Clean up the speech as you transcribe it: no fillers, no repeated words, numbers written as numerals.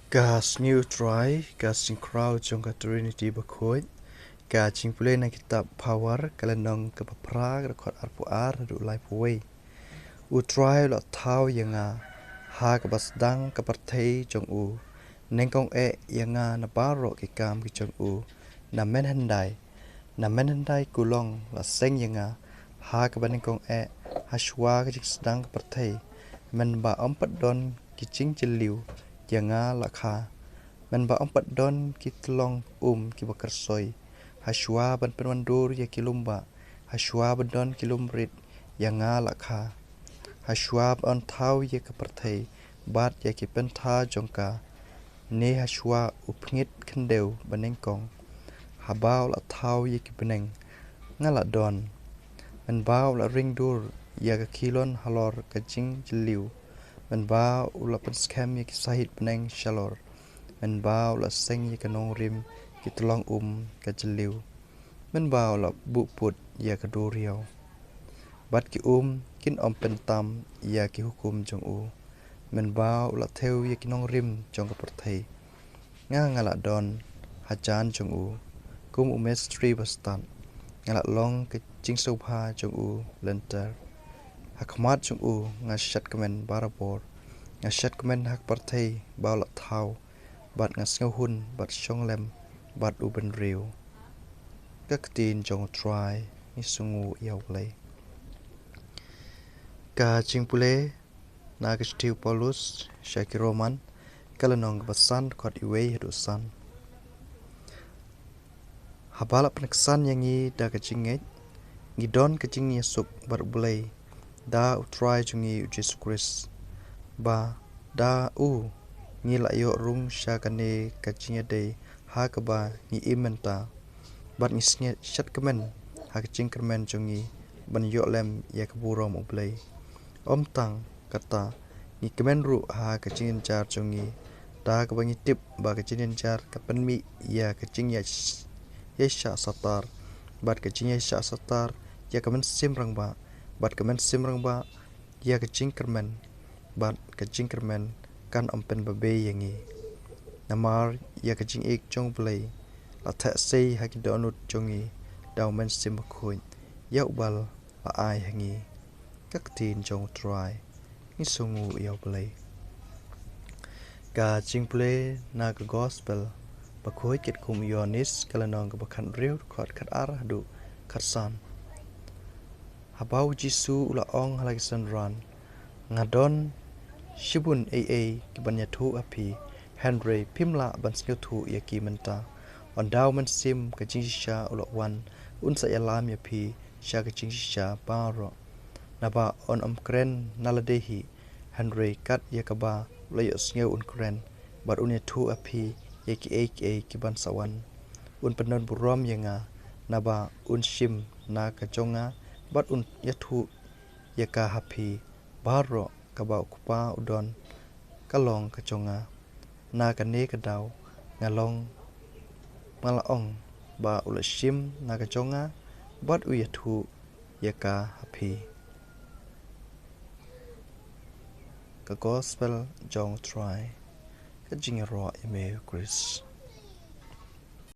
Gas new try, gas sing crowd jong ka Trinity bakoi, ka jingpule na kitab power Lynnong ke papra rekod arpuar du life away. U try lo tau yanga ha ka basdang ka partai jong u, nengkong yanga na baro ki kam ki jong u, na menhandai kulong la seng yanga ha ka banengkong hashwa ka jiksedang ka partai, men ba ompat don ki jing jeliu yanga lakha men ba ompat don ki tlong ki bakersoi hashwa ban penwandur ya kilumba hashwa ban don kilumrit yanga lakha hashwa on thau ya kaperthai bat ya ki pentha jongka ne hashwa upngit khendeu banengkong habau la thau ya ki beneng ngala don men bau la ringdur ya ka kilon halor ka jing jeliu men bau la pen scam ya ki sahit beneng shalor men bau la seng ya kanong rim ki tolong ka jeliu men bau la bu put ya ka duriau bat ki kin pen tam ya ki hukum jong u men bau la theu ya kinong rim jong ka perthai ngala don hajan jong u mestri bastan ngala long ke jing sobha jong u lenter hakmat jong u ngashat kemen barabor ngashat kemen hak perthai bau la thau bat ngasngau hun bat shonglem bat uben riu các tin jong try ni sungu yaw Blei ka jingpule na ka stiu Paulus shaki Roman Lynnong basan kot iwe do san habala peneksan yangi da ka jinget ngidon ka jing Yesuk bar Blei da utrai jungi Jesus Christ ba da ngi la yo rung shakane ka jingade ha ka ba ngi mynta bat ngi snya shat kemen ha ka jing kermen jungi ban yo lem ya ka burom Blei tang kata ngi kemen ru ha ka jing jar jungi da ka bangi tip ba ka jing jar ka penmi ya ka jing ya sha satar bat ka jing ya sha satar ya ka men sim rang ba bat ka men sim rang ba ya ka jing kermen bat ka jing kermen kan pen babe yangi namar ya ka jing ek jong Blei la tha sei ha ki donut jongi daw men sim khoi ya ubal la ai hangi các tin jong try ni sungu yaw Blei ka jingpule na ka gospel bakhoi kit kum Ïoannis Lynnong ka bakhan riu khot khat ar du khat san habau jisu ula ong halaksan ran ngadon shibun ki ïathuh api hynrei phim la ban ïathuh ya ki mynta on daw man sim ka jing shah ula wan sa yalam ya phi sha ka jing shah baro naba on kren naladehi hynrei kat ya ka ba la yo sneu kren bar ïathuh api ya ki ban sawan penon burom yanga naba shim na ka jonga bat ïathuh ya ka hapi baro ka ba kupa udon kalong ka jonga na ka ne ka daw ngalong malaong ba ula shim na ka jonga bat ïathuh ya ka hapi ka gospel jong try ka jing ro email Chris